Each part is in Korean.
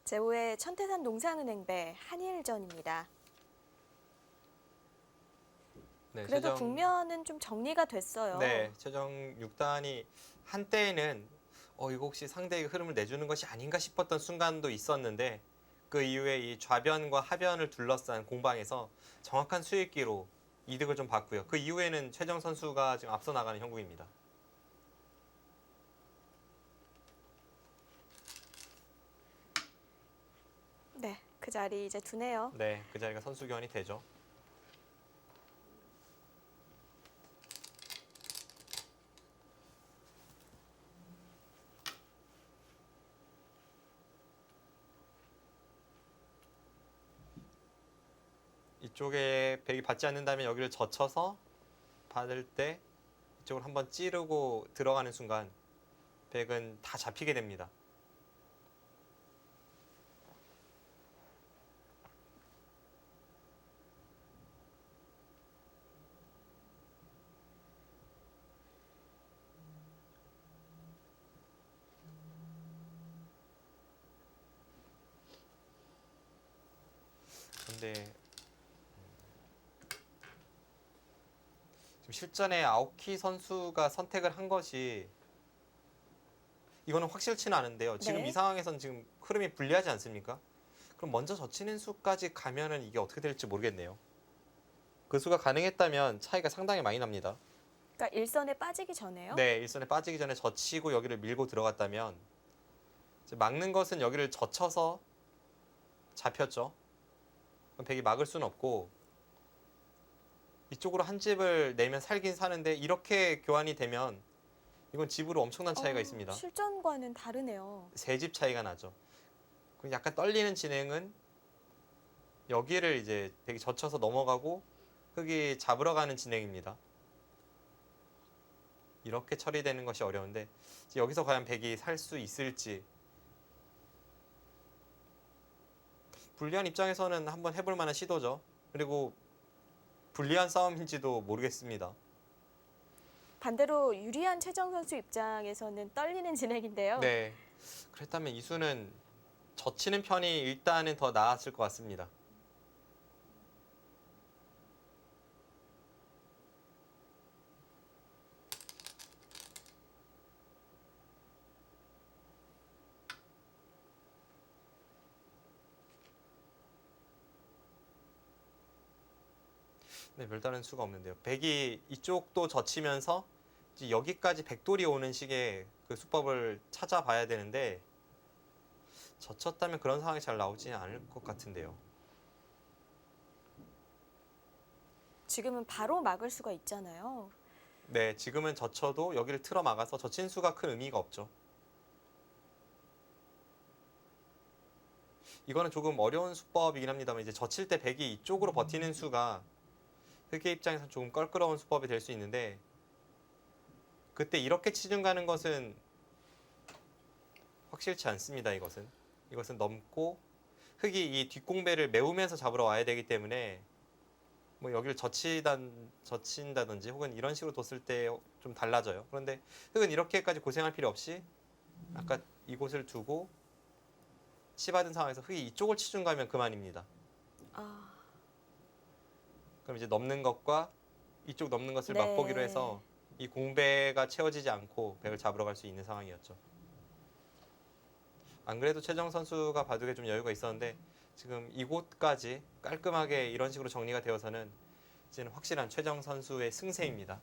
제5회 천태산 농상은행배 한일전입니다. 네, 그래도 국면은 좀 정리가 됐어요. 네, 최종 6단이 한때에는 이거 혹시 상대에게 흐름을 내주는 것이 아닌가 싶었던 순간도 있었는데 그 이후에 이 좌변과 하변을 둘러싼 공방에서 정확한 수익기로 이득을 좀 봤고요. 그 이후에는 최정 선수가 지금 앞서 나가는 형국입니다. 네, 그 자리 이제 두네요. 네, 그 자리가 선수 교환이 되죠. 이쪽에 백이 받지 않는다면 여기를 젖혀서 받을 때 이쪽을 한번 찌르고 들어가는 순간 백은 다 잡히게 됩니다. 근데 지금 실전에 아오키 선수가 선택을 한 것이 이거는 확실치는 않은데요. 지금 네. 이 상황에선 지금 흐름이 불리하지 않습니까? 그럼 먼저 젖히는 수까지 가면은 이게 어떻게 될지 모르겠네요. 그 수가 가능했다면 차이가 상당히 많이 납니다. 그러니까 일선에 빠지기 전에요. 네, 일선에 빠지기 전에 젖히고 여기를 밀고 들어갔다면 이제 막는 것은 여기를 젖혀서 잡혔죠. 그럼 백이 막을 수는 없고 이쪽으로 한 집을 내면 살긴 사는데 이렇게 교환이 되면 이건 집으로 엄청난 차이가 있습니다. 실전과는 다르네요. 세 집 차이가 나죠. 그럼 약간 떨리는 진행은 여기를 이제 백이 젖혀서 넘어가고 흙이 잡으러 가는 진행입니다. 이렇게 처리되는 것이 어려운데 여기서 과연 백이 살 수 있을지 불리한 입장에서는 한번 해볼 만한 시도죠. 그리고 불리한 싸움인지도 모르겠습니다. 반대로 유리한 최정 선수 입장에서는 떨리는 진행인데요. 네, 그랬다면 이수는 젖히는 편이 일단은 더 나았을 것 같습니다. 네, 별다른 수가 없는데요. 백이 이쪽도 젖히면서 이제 여기까지 백돌이 오는 식의 그 수법을 찾아봐야 되는데 젖혔다면 그런 상황이 잘 나오지 않을 것 같은데요. 지금은 바로 막을 수가 있잖아요. 네, 지금은 젖혀도 여기를 틀어 막아서 젖힌 수가 큰 의미가 없죠. 이거는 조금 어려운 수법이긴 합니다만 이제 젖힐 때 백이 이쪽으로 버티는 수가 흑의 입장에서 조금 껄끄러운 수법이 될 수 있는데 그때 이렇게 치중 가는 것은 확실치 않습니다. 이것은 넘고 흑이 이 뒷공배를 메우면서 잡으러 와야 되기 때문에 뭐 여기를 젖힌다든지 혹은 이런 식으로 뒀을 때 좀 달라져요. 그런데 흑은 이렇게까지 고생할 필요 없이 아까 이곳을 두고 치받은 상황에서 흑이 이쪽을 치중 가면 그만입니다. 그럼 이제 넘는 것과 이쪽 넘는 것을 네. 맛보기로 해서 이 공배가 채워지지 않고 백을 잡으러 갈 수 있는 상황이었죠. 안 그래도 최정 선수가 바둑에 좀 여유가 있었는데 지금 이곳까지 깔끔하게 이런 식으로 정리가 되어서는 이제는 확실한 최정 선수의 승세입니다.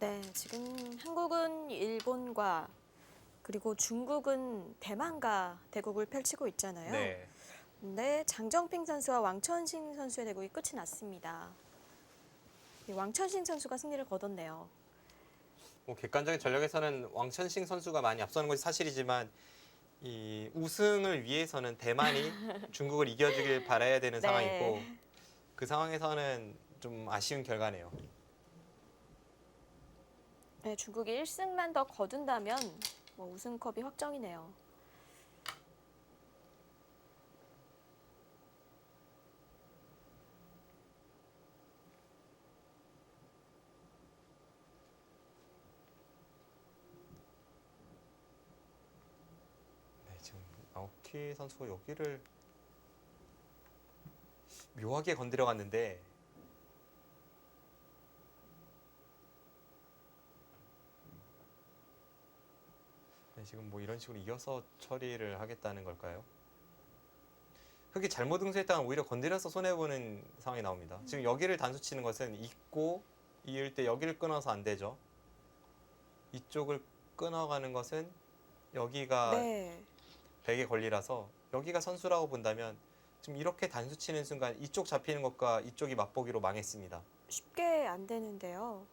네, 지금 한국은 일본과 그리고 중국은 대만과 대국을 펼치고 있잖아요. 네. 근데 장정핑 선수와 왕천식 선수의 대국이 끝이 났습니다. 왕천식 선수가 승리를 거뒀네요. 뭐 객관적인 전력에서는 왕천싱 선수가 많이 앞서는 것이 사실이지만 이 우승을 위해서는 대만이 중국을 이겨주길 바라야 되는 네. 상황이고 그 상황에서는 좀 아쉬운 결과네요. 네, 중국이 1승만 더 거둔다면 뭐 우승컵이 확정이네요. 네, 지금 아오키 선수가 여기를 묘하게 건드려 갔는데 네, 지금 뭐 이런 식으로 이어서 처리를 하겠다는 걸까요? 흙이 잘못 응수했다면 오히려 건드려서 손해보는 상황이 나옵니다. 지금 여기를 단수 치는 것은 있고 이을 때 여기를 끊어서 안 되죠. 이쪽을 끊어가는 것은 여기가 네. 백의 권리라서 여기가 선수라고 본다면 지금 이렇게 단수 치는 순간 이쪽 잡히는 것과 이쪽이 맛보기로 망했습니다. 쉽게 안 되는데요.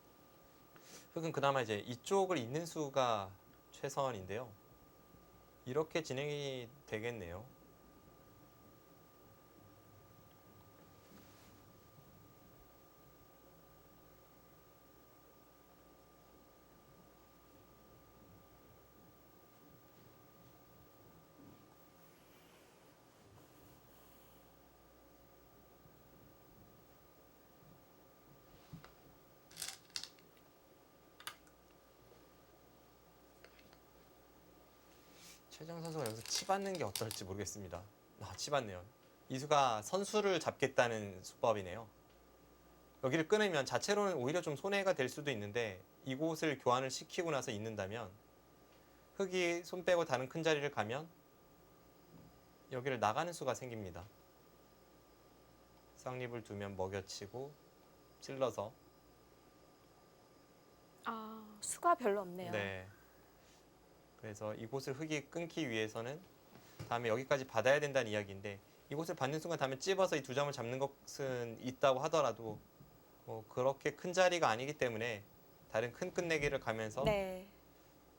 흙은 그나마 이제 이쪽을 잇는 수가 최선인데요. 이렇게 진행이 되겠네요. 최정 선수가 여기서 치받는 게 어떨지 모르겠습니다. 치받네요. 이수가 선수를 잡겠다는 수법이네요. 여기를 끊으면 자체로는 오히려 좀 손해가 될 수도 있는데 이곳을 교환을 시키고 나서 잇는다면 흙이 손 빼고 다른 큰 자리를 가면 여기를 나가는 수가 생깁니다. 쌍립을 두면 먹여치고 찔러서 수가 별로 없네요. 네. 그래서 이곳을 흙이 끊기 위해서는 다음에 여기까지 받아야 된다는 이야기인데 이곳을 받는 순간 다음에 찝어서 이 두 점을 잡는 것은 있다고 하더라도 뭐 그렇게 큰 자리가 아니기 때문에 다른 큰 끝내기를 가면서 네.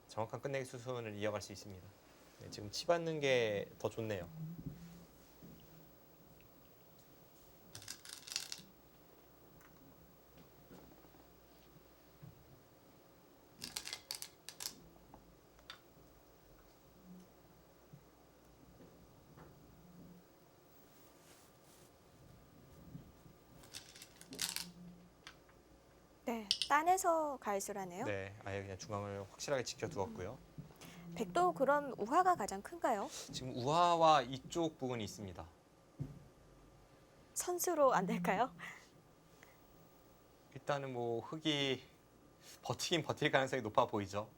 정확한 끝내기 수순을 이어갈 수 있습니다. 네, 지금 치받는 게 더 좋네요. 네. 딴에서 가이스를 하네요. 네, 아예 그냥 중앙을 확실하게 지켜두었고요. 백도 그럼 우하가 가장 큰가요? 지금 우하와 이쪽 부분이 있습니다. 선수로 안 될까요? 일단은 뭐 흙이 버티긴 버틸 가능성이 높아 보이죠.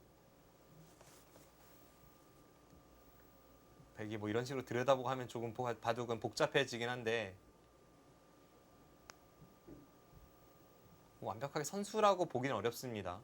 백이 뭐 이런 식으로 들여다보고 하면 조금 바둑은 복잡해지긴 한데 뭐 완벽하게 선수라고 보기는 어렵습니다.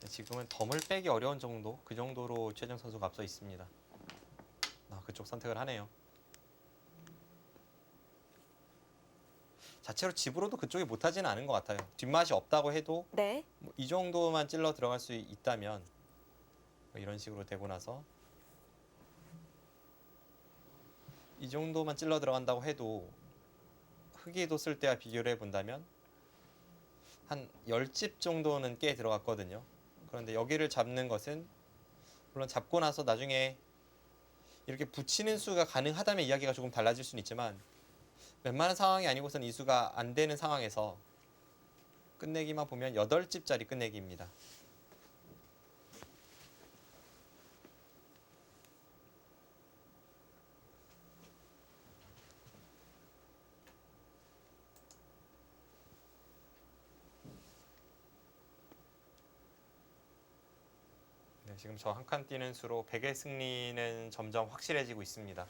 지금은 덤을 빼기 어려운 정도, 그 정도로 최정 선수가 앞서 있습니다. 그쪽 선택을 하네요. 자체로 집으로도 그쪽이 못하지는 않은 것 같아요. 뒷맛이 없다고 해도 네. 뭐이 정도만 찔러 들어갈 수 있다면 뭐 이런 식으로 되고 나서 이 정도만 찔러 들어간다고 해도 흙이 뒀을 때와 비교를 해본다면 한 10집 정도는 꽤 들어갔거든요. 그런데 여기를 잡는 것은 물론 잡고 나서 나중에 이렇게 붙이는 수가 가능하다면 이야기가 조금 달라질 수는 있지만 웬만한 상황이 아니고선 이 수가 안 되는 상황에서 끝내기만 보면 8집짜리 끝내기입니다. 네, 지금 저 한 칸 뛰는 수로 백의 승리는 점점 확실해지고 있습니다.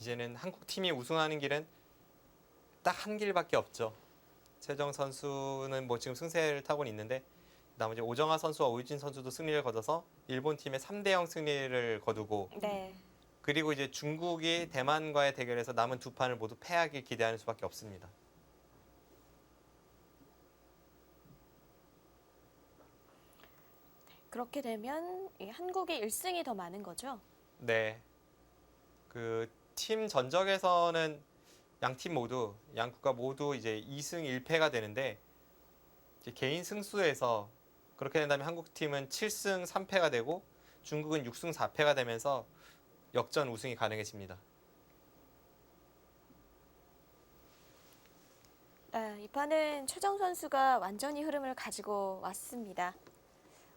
이제는 한국 팀이 우승하는 길은 딱 한 길밖에 없죠. 최정 선수는 뭐 지금 승세를 타고는 있는데 나머지 오정아 선수와 오유진 선수도 승리를 거둬서 일본 팀의 3대0 승리를 거두고 네. 그리고 이제 중국이 대만과의 대결에서 남은 두 판을 모두 패하길 기대하는 수밖에 없습니다. 그렇게 되면 이 한국의 1승이 더 많은 거죠? 네. 그 팀 전적에서는 양 팀 모두 양 국가 모두 이제 2승 1패가 되는데 이제 개인 승수에서 그렇게 된다면 한국 팀은 7승 3패가 되고 중국은 6승 4패가 되면서 역전 우승이 가능해집니다. 네, 이 판은 최정 선수가 완전히 흐름을 가지고 왔습니다.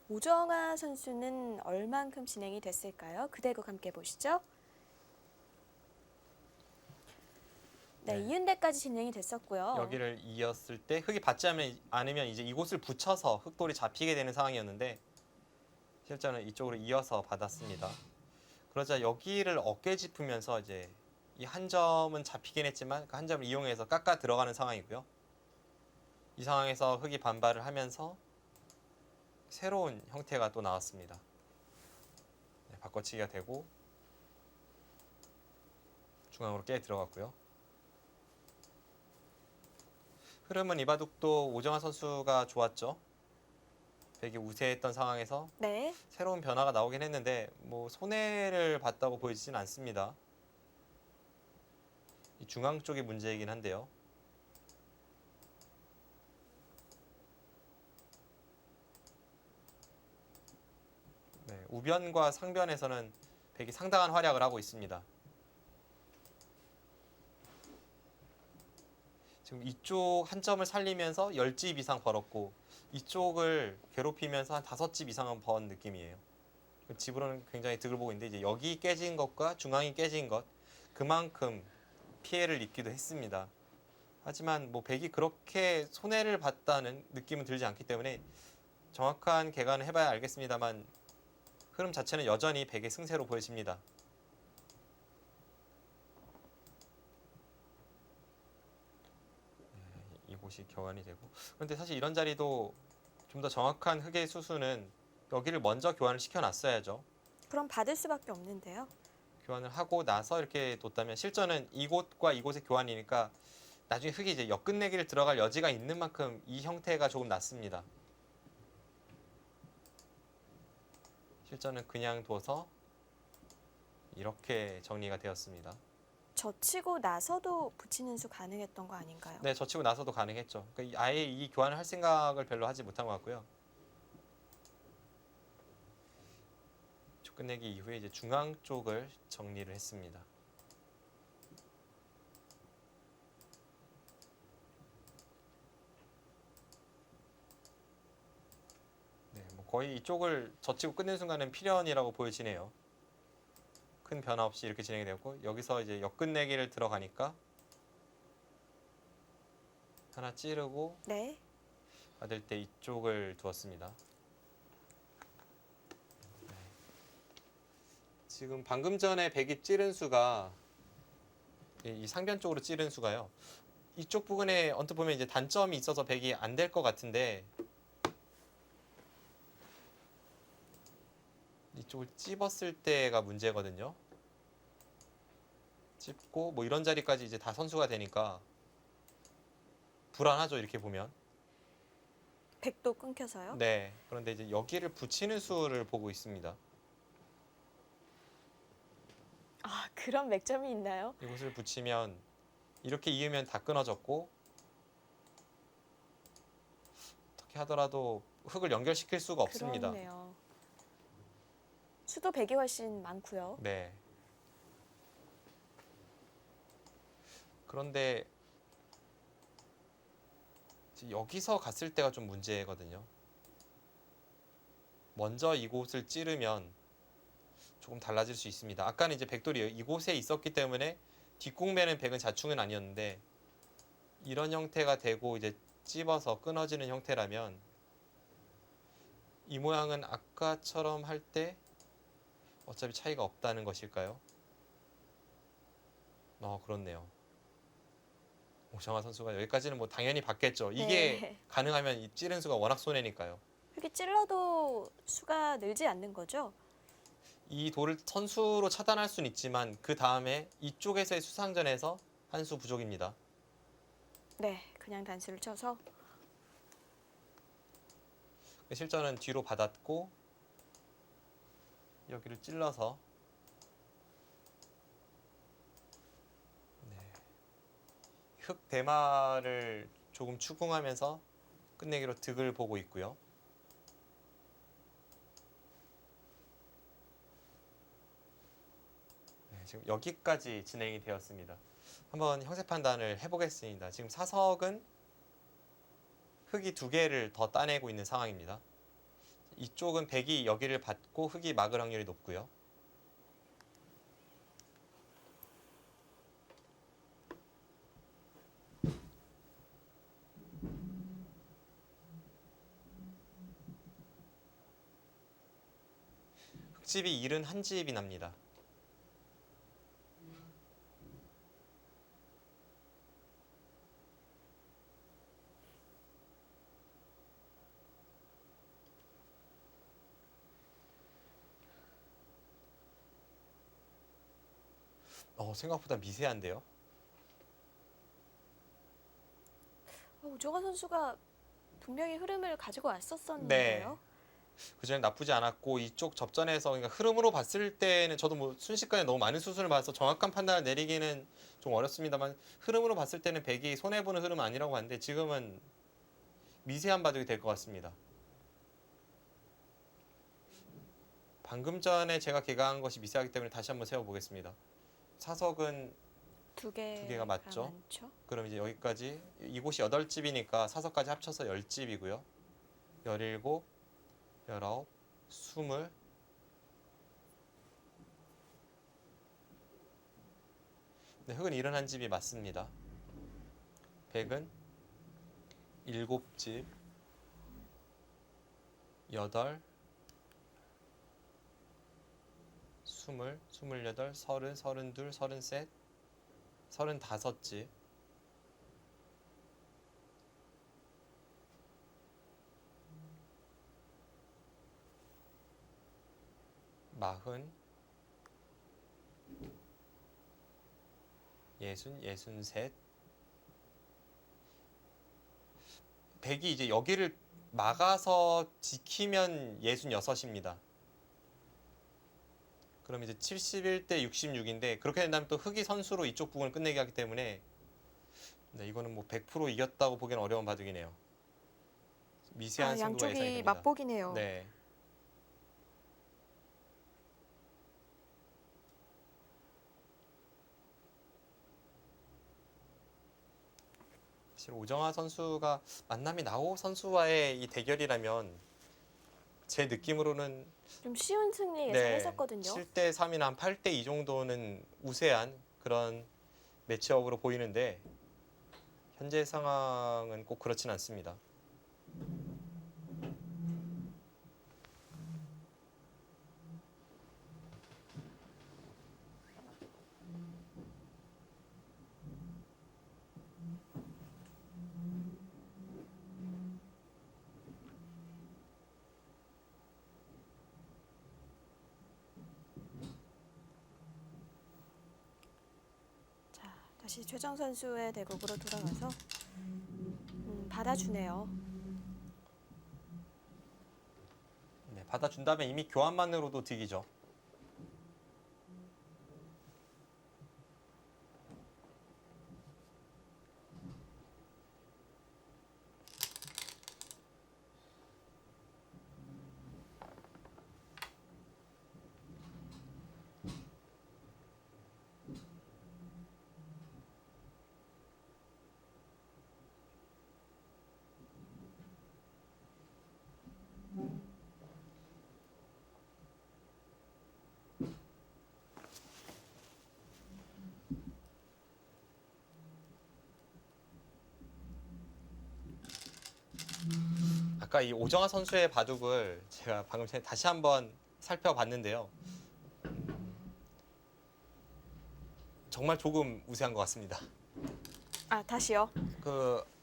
오정아 선수는 얼만큼 진행이 됐을까요? 그대국 함께 보시죠. 네, 네. 이은대까지 진행이 됐었고요. 여기를 이었을 때 흙이 받지 않으면 이제 이곳을 붙여서 흙돌이 잡히게 되는 상황이었는데 실제는 이쪽으로 이어서 받았습니다. 그러자 여기를 어깨 짚으면서 이제 이 한 점은 잡히긴 했지만 그 한 점을 이용해서 깎아 들어가는 상황이고요. 이 상황에서 흙이 반발을 하면서 새로운 형태가 또 나왔습니다. 네, 바꿔치기가 되고 중앙으로 깨 들어갔고요. 흐름은 이 바둑도 오정아 선수가 좋았죠. 백이 우세했던 상황에서 네, 새로운 변화가 나오긴 했는데 뭐 손해를 봤다고 보이지는 않습니다. 이 중앙 쪽이 문제이긴 한데요. 네, 우변과 상변에서는 백이 상당한 활약을 하고 있습니다. 지금 이쪽 한 점을 살리면서 10집 이상 벌었고 이쪽을 괴롭히면서 한 5집 이상은 번 느낌이에요. 집으로는 굉장히 득을 보고 있는데 이제 여기 깨진 것과 중앙이 깨진 것 그만큼 피해를 입기도 했습니다. 하지만 뭐 백이 그렇게 손해를 봤다는 느낌은 들지 않기 때문에 정확한 계산을 해봐야 알겠습니다만 흐름 자체는 여전히 백의 승세로 보여집니다. 네, 이곳이 교환이 되고 그런데 사실 이런 자리도 좀 더 정확한 흙의 수수는 여기를 먼저 교환을 시켜놨어야죠. 그럼 받을 수밖에 없는데요. 교환을 하고 나서 이렇게 뒀다면 실전은 이곳과 이곳의 교환이니까 나중에 흙이 이제 역끝내기를 들어갈 여지가 있는 만큼 이 형태가 조금 낫습니다. 실전은 그냥 둬서 이렇게 정리가 되었습니다. 젖히고 나서도 붙이는 수 가능했던 거 아닌가요? 네, 젖히고 나서도 가능했죠. 그러니까 아예 이 교환을 할 생각을 별로 하지 못한 것 같고요. 끝내기 이후에 이제 중앙 쪽을 정리를 했습니다. 네, 뭐 거의 이쪽을 젖히고 끝낸 순간은 필연이라고 보여지네요. 큰 변화 없이 이렇게 진행이 되고 여기서 이제 역끝내기를 들어가니까 하나 찌르고 네, 받을 때 이쪽을 두었습니다. 네. 지금 방금 전에 백이 찌른 수가 이 상변 쪽으로 찌른 수가요. 이쪽 부분에 언뜻 보면 이제 단점이 있어서 백이 안 될 것 같은데 이쪽을 찝었을 때가 문제거든요. 찝고 뭐 이런 자리까지 이제 다 선수가 되니까 불안하죠. 이렇게 보면. 백도 끊겨서요. 네. 그런데 이제 여기를 붙이는 수를 보고 있습니다. 아, 그런 맥점이 있나요? 이곳을 붙이면 이렇게 이으면 다 끊어졌고 어떻게 하더라도 흙을 연결시킬 수가 없습니다. 그렇네요. 수도 백이 훨씬 많고요. 네. 그런데 여기서 갔을 때가 좀 문제거든요. 먼저 이곳을 찌르면 조금 달라질 수 있습니다. 아까는 이제 백돌이 이곳에 있었기 때문에 뒷공배는 백은 자충은 아니었는데 이런 형태가 되고 이제 찝어서 끊어지는 형태라면 이 모양은 아까처럼 할 때 어차피 차이가 없다는 것일까요? 그렇네요. 오정화 선수가 여기까지는 뭐 당연히 받겠죠. 이게 네. 가능하면 이 찌른 수가 워낙 손해니까요. 이렇게 찔러도 수가 늘지 않는 거죠? 이 돌을 선수로 차단할 수는 있지만 그 다음에 이쪽에서의 수상전에서 한 수 부족입니다. 네, 그냥 단수를 쳐서 실전은 뒤로 받았고 여기를 찔러서 흙 대마를 조금 추궁하면서 끝내기로 득을 보고 있고요. 지금 여기까지 진행이 되었습니다. 한번 형세 판단을 해보겠습니다. 지금 사석은 흙이 2개를 더 따내고 있는 상황입니다. 이쪽은 백이 여기를 받고 흙이 막을 확률이 높고요. 흙집이 71집이 납니다. 생각보다 미세한데요. 오정화 선수가 분명히 흐름을 가지고 왔었었는데요. 그전에 나쁘지 않았고 이쪽 접전에서 그러니까 흐름으로 봤을 때는 저도 뭐 순식간에 너무 많은 수순을 봐서 정확한 판단을 내리기는 좀 어렵습니다만 흐름으로 봤을 때는 백이 손해보는 흐름은 아니라고 하는데 지금은 미세한 바둑이 될 것 같습니다. 방금 전에 제가 개가한 것이 미세하기 때문에 다시 한번 세워보겠습니다. 사석은 두 개가 개가 맞죠? 많죠. 그럼 이제 여기까지 이곳이 8집이니까 사석까지 합쳐서 10집이고요. 17, 19, 20. 네, 흙은 71집이 맞습니다. 백은 7집, 8, 20, 28, 30, 32, 33, 35집. 마흔, 예순셋. 백이 이제 여기를 막아서 지키면 66입니다. 그럼 이제 71대 66인데 그렇게 된다면 또 흙이 선수로 이쪽 부분을 끝내게 하기 때문에 이거는 뭐 100% 이겼다고 보기는 어려운 바둑이네요. 미세한 승부가 예상이 양쪽이 됩니다. 맞복이네요. 네. 사실 오정화 선수가 만남이 나오 선수와의 이 대결이라면 제 느낌으로는 좀 쉬운 승리 예상했었거든요. 7대 3이나 한 8대 2 정도는 우세한 그런 매치업으로 보이는데 현재 상황은 꼭 그렇진 않습니다. 자, 다시 최정 선수의 대국으로 돌아가서 받아주네요. 네, 받아준다면 이미 교환만으로도 득이죠. 아까 이 오정아 선수의 바둑을 제가 방금 전에 다시 한번 살펴봤는데요. 정말 조금 우세한 것 같습니다. 아, 다시요.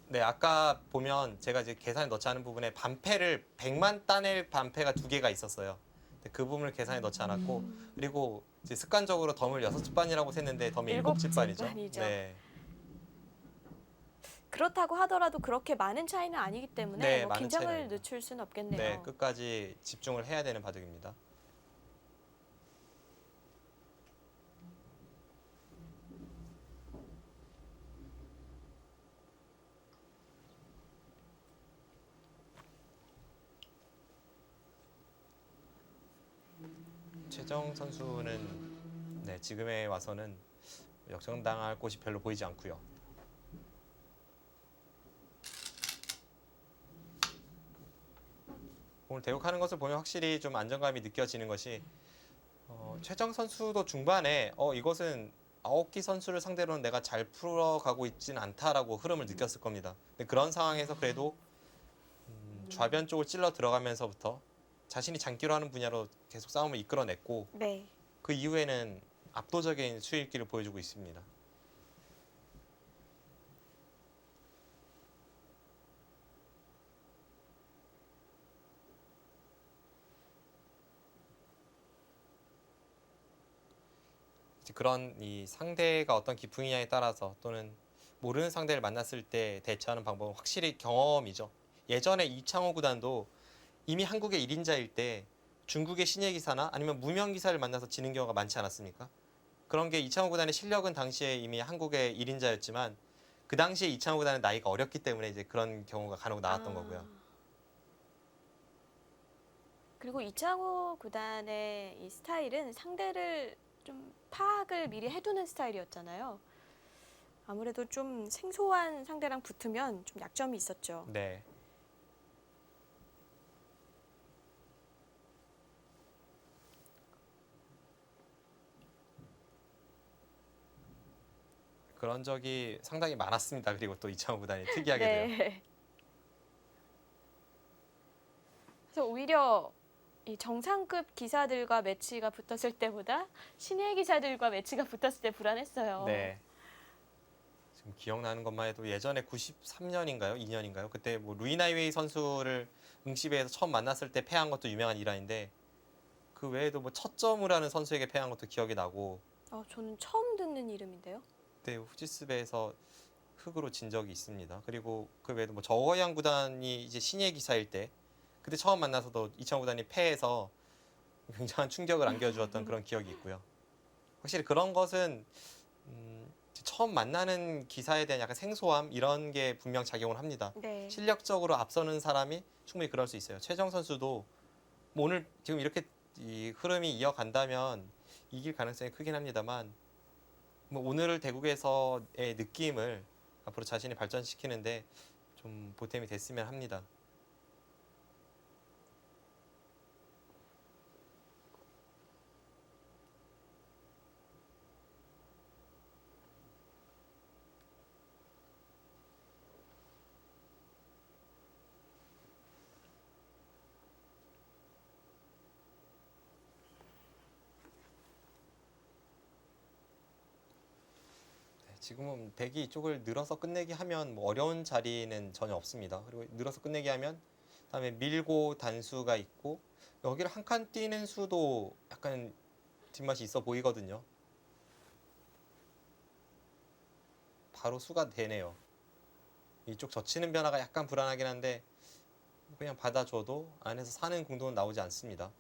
네, 아까 보면 제가 이제 계산에 넣지 않은 부분에 반패를 100만 따낼 반패가 2개가 있었어요. 근데 그 부분을 계산에 넣지 않았고, 그리고 이제 습관적으로 덤을 6집반이라고 셌는데 덤이 7집반이죠. 집반이죠. 네. 그렇다고 하더라도 그렇게 많은 차이는 아니기 때문에 네, 뭐 많은 차이는 긴장을 아닙니다. 늦출 수는 없겠네요. 네, 끝까지 집중을 해야 되는 바둑입니다. 최정 선수는 네, 지금에 와서는 역전당할 곳이 별로 보이지 않고요. 오늘 대국하는 것을 보면 확실히 좀 안정감이 느껴지는 것이 최정 선수도 중반에 이것은 아오키 선수를 상대로는 내가 잘 풀어가고 있진 않다라고 흐름을 느꼈을 겁니다. 근데 그런 상황에서 그래도 좌변 쪽을 찔러 들어가면서부터 자신이 장기로 하는 분야로 계속 싸움을 이끌어냈고 네. 그 이후에는 압도적인 수익기를 보여주고 있습니다. 그런 이 상대가 어떤 기풍이냐에 따라서 또는 모르는 상대를 만났을 때 대처하는 방법은 확실히 경험이죠. 예전에 이창호 구단도 이미 한국의 1인자일 때 중국의 신예 기사나 아니면 무명 기사를 만나서 지는 경우가 많지 않았습니까? 그런 게 이창호 구단의 실력은 당시에 이미 한국의 1인자였지만 그 당시에 이창호 구단은 나이가 어렸기 때문에 이제 그런 경우가 간혹 나왔던 거고요. 그리고 이창호 구단의 이 스타일은 상대를 좀 파악을 미리 해두는 스타일이었잖아요. 아무래도 좀 생소한 상대랑 붙으면 좀 약점이 있었죠. 네. 그런 적이 상당히 많았습니다. 그리고 또 이창호 구단이 특이하게도요. 네. 그래서 오히려 이 정상급 기사들과 매치가 붙었을 때보다 신예 기사들과 매치가 붙었을 때 불안했어요. 네. 지금 기억나는 것만 해도 예전에 93년인가요? 2년인가요? 그때 뭐 루이나이웨이 선수를 응시배에서 처음 만났을 때 패한 것도 유명한 일화인데 그 외에도 뭐 첫 점을 하는 선수에게 패한 것도 기억이 나고 저는 처음 듣는 이름인데요. 그때 후지스배에서 흑으로 진 적이 있습니다. 그리고 그 외에도 뭐 저거양 구단이 이제 신예 기사일 때 그때 처음 만나서도 이창호 구단이 패해서 굉장한 충격을 안겨주었던 그런 기억이 있고요. 확실히 그런 것은 처음 만나는 기사에 대한 약간 생소함 이런 게 분명 작용을 합니다. 네. 실력적으로 앞서는 사람이 충분히 그럴 수 있어요. 최정 선수도 뭐 오늘 지금 이렇게 이 흐름이 이어간다면 이길 가능성이 크긴 합니다만 뭐 오늘 대국에서의 느낌을 앞으로 자신이 발전시키는데 좀 보탬이 됐으면 합니다. 지금은 백이 이쪽을 늘어서 끝내기 하면 뭐 어려운 자리는 전혀 없습니다. 그리고 늘어서 끝내기 하면 그다음에 밀고 단수가 있고 여기를 한 칸 뛰는 수도 약간 뒷맛이 있어 보이거든요. 바로 수가 되네요. 이쪽 젖히는 변화가 약간 불안하긴 한데 그냥 받아줘도 안에서 사는 공동은 나오지 않습니다.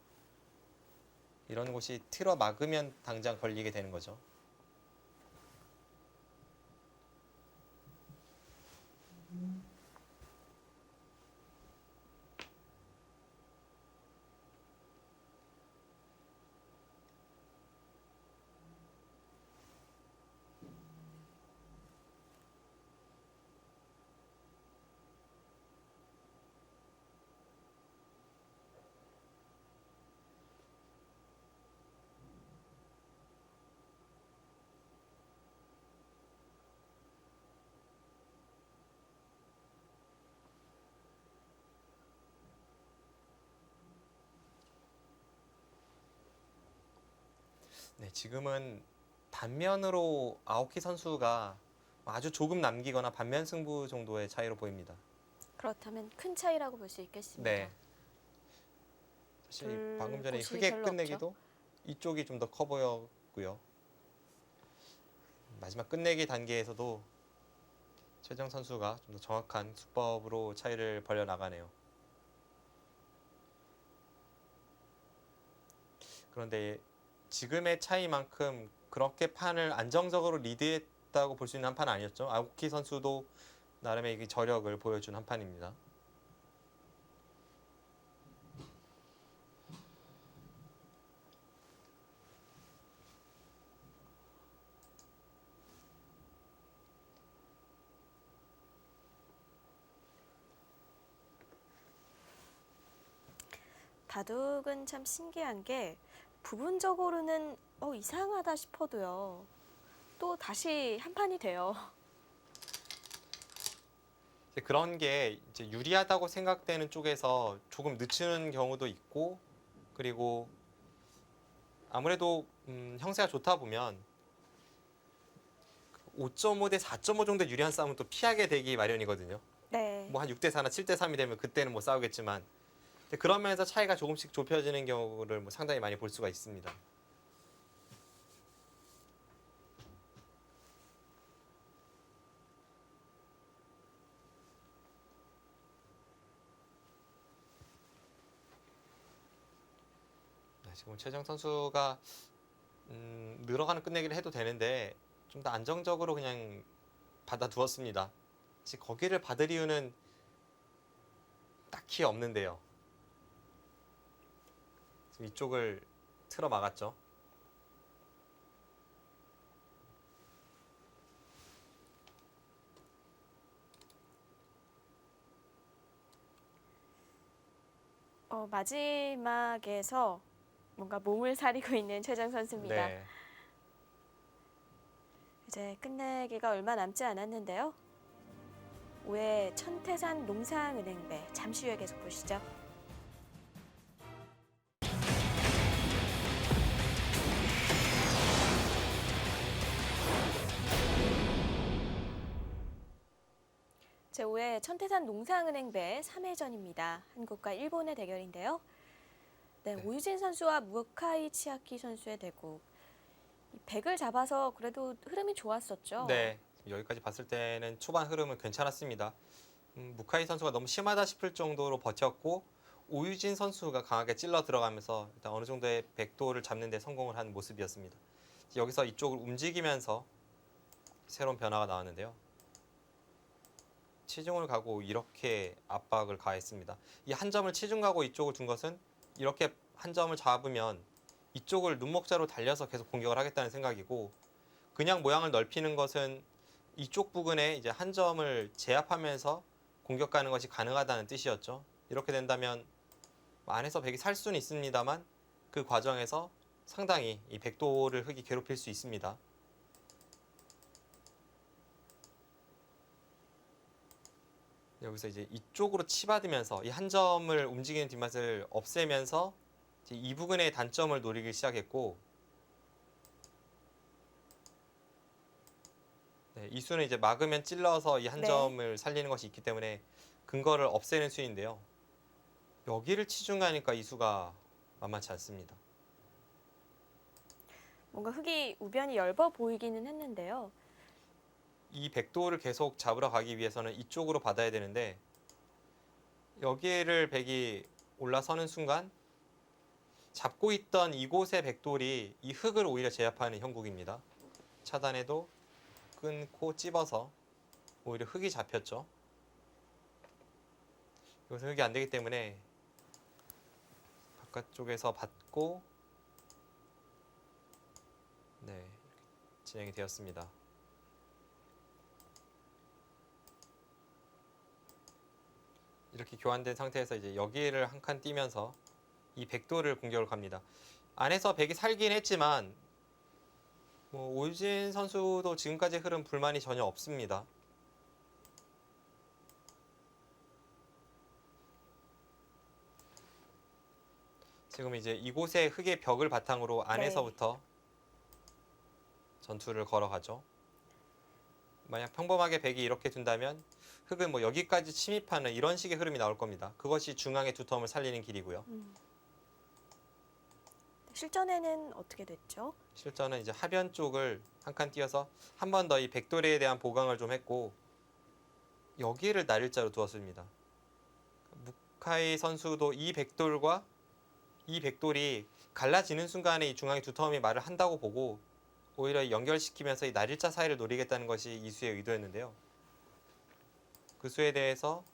이런 곳이 틀어 막으면 당장 걸리게 되는 거죠. 네, 지금은 단면으로 아오키 선수가 아주 조금 남기거나 반면 승부 정도의 차이로 보입니다. 그렇다면 큰 차이라고 볼 수 있겠습니다. 네. 사실 방금 전에 불꽃이 흑의 별로 끝내기도 이쪽이 좀 더 커 보였고요. 마지막 끝내기 단계에서도 최정 선수가 좀 더 정확한 수법으로 차이를 벌려 나가네요. 그런데 지금의 차이만큼 그렇게 판을 안정적으로 리드했다고 볼 수 있는 한 판은 아니었죠. 아오키 선수도 나름의 이 저력을 보여준 한 판입니다. 바둑은 참 신기한 게 부분적으로는 이상하다 싶어도요. 또 다시 한 판이 돼요. 이제 그런 게 이제 유리하다고 생각되는 쪽에서 조금 늦추는 경우도 있고, 그리고 아무래도 형세가 좋다 보면 5.5 대 4.5 정도 유리한 싸움은 또 피하게 되기 마련이거든요. 네. 뭐 한 6대 4나 7대 3이 되면 그때는 뭐 싸우겠지만, 근데 그러면서 차이가 조금씩 좁혀지는 경우를 뭐 상당히 많이 볼 수가 있습니다. 지금 최정 선수가 늘어가는 끝내기를 해도 되는데 좀 더 안정적으로 그냥 받아두었습니다. 사실 거기를 받을 이유는 딱히 없는데요. 지금 이쪽을 틀어 막았죠. 마지막에서 뭔가 몸을 사리고 있는 최정 선수입니다. 네. 이제 끝내기가 얼마 남지 않았는데요. 5회 천태산 농상은행배 잠시 후에 계속 보시죠. 제5회 천태산 농상은행배 3회전입니다. 한국과 일본의 대결인데요. 네, 네. 오유진 선수와 무카이 치아키 선수의 대국. 100을 잡아서 그래도 흐름이 좋았었죠. 네. 여기까지 봤을 때는 초반 흐름은 괜찮았습니다. 무카이 선수가 너무 심하다 싶을 정도로 버텼고 오유진 선수가 강하게 찔러 들어가면서 일단 어느 정도의 백도를 잡는 데 성공을 한 모습이었습니다. 여기서 이쪽을 움직이면서 새로운 변화가 나왔는데요. 치중을 가고 이렇게 압박을 가했습니다. 이 한 점을 치중 가고 이쪽을 준 것은 이렇게 한 점을 잡으면 이쪽을 눈목자로 달려서 계속 공격을 하겠다는 생각이고, 그냥 모양을 넓히는 것은 이쪽 부근에 이제 한 점을 제압하면서 공격 가는 것이 가능하다는 뜻이었죠. 이렇게 된다면 안에서 백이 살 수는 있습니다만 그 과정에서 상당히 이 백도를 흑이 괴롭힐 수 있습니다. 여기서 이제 이쪽으로 치받으면서 이 한 점을 움직이는 뒷맛을 없애면서 이제 이 부근의 단점을 노리기 시작했고, 네, 이 수는 이제 막으면 찔러서 이 한 네. 점을 살리는 것이 있기 때문에 근거를 없애는 수인데요. 여기를 치중하니까 이 수가 만만치 않습니다. 뭔가 흑이 우변이 엷어 보이기는 했는데요. 이 백도를 계속 잡으러 가기 위해서는 이쪽으로 받아야 되는데 여기를 백이 올라서는 순간 잡고 있던 이곳의 백돌이 이 흑을 오히려 제압하는 형국입니다. 차단해도 끊고 찝어서 오히려 흑이 잡혔죠. 여기서 흑이 안 되기 때문에 바깥쪽에서 받고 네, 이렇게 진행이 되었습니다. 이렇게 교환된 상태에서 이제 여기를 한 칸 띄면서 이 백도를 공격을 갑니다. 안에서 백이 살긴 했지만 뭐 오유진 선수도 지금까지 흐름 불만이 전혀 없습니다. 지금 이제 이곳에 흑의 벽을 바탕으로 안에서부터 전투를 걸어가죠. 만약 평범하게 백이 이렇게 둔다면 흑은 뭐 여기까지 침입하는 이런 식의 흐름이 나올 겁니다. 그것이 중앙의 두텀을 살리는 길이고요. 실전에는 어떻게 됐죠? 실전은 이제 하변 쪽을 한 칸 띄어서 한 번 더 이 백돌이에 대한 보강을 좀 했고 여기를 날일자로 두었습니다. 무카이 선수도 이 백돌과 이 백돌이 갈라지는 순간에 이 중앙의 두텀이 말을 한다고 보고 오히려 연결시키면서 이 날일자 사이를 노리겠다는 것이 이수의 의도였는데요. 그 수에 대해서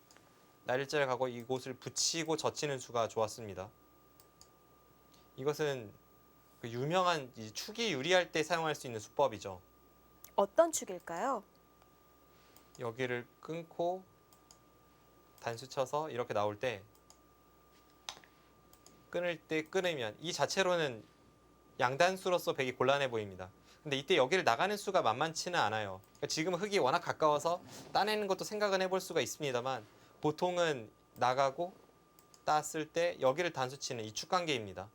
날일자를 가고 이곳을 붙이고 젖히는 수가 좋았습니다. 이것은 그 유명한 이 축이 유리할 때 사용할 수 있는 수법이죠. 어떤 축일까요? 여기를 끊고 단수 쳐서 이렇게 나올 때 끊을 때 끊으면 이 자체로는 양단수로서 백이 곤란해 보입니다. 근데 이때 여기를 나가는 수가 만만치는 않아요. 그러니까 지금 흑이 워낙 가까워서 따내는 것도 생각은 해볼 수가 있습니다만 보통은 나가고 땄을 때 여기를 단수 치는 이 축관계입니다.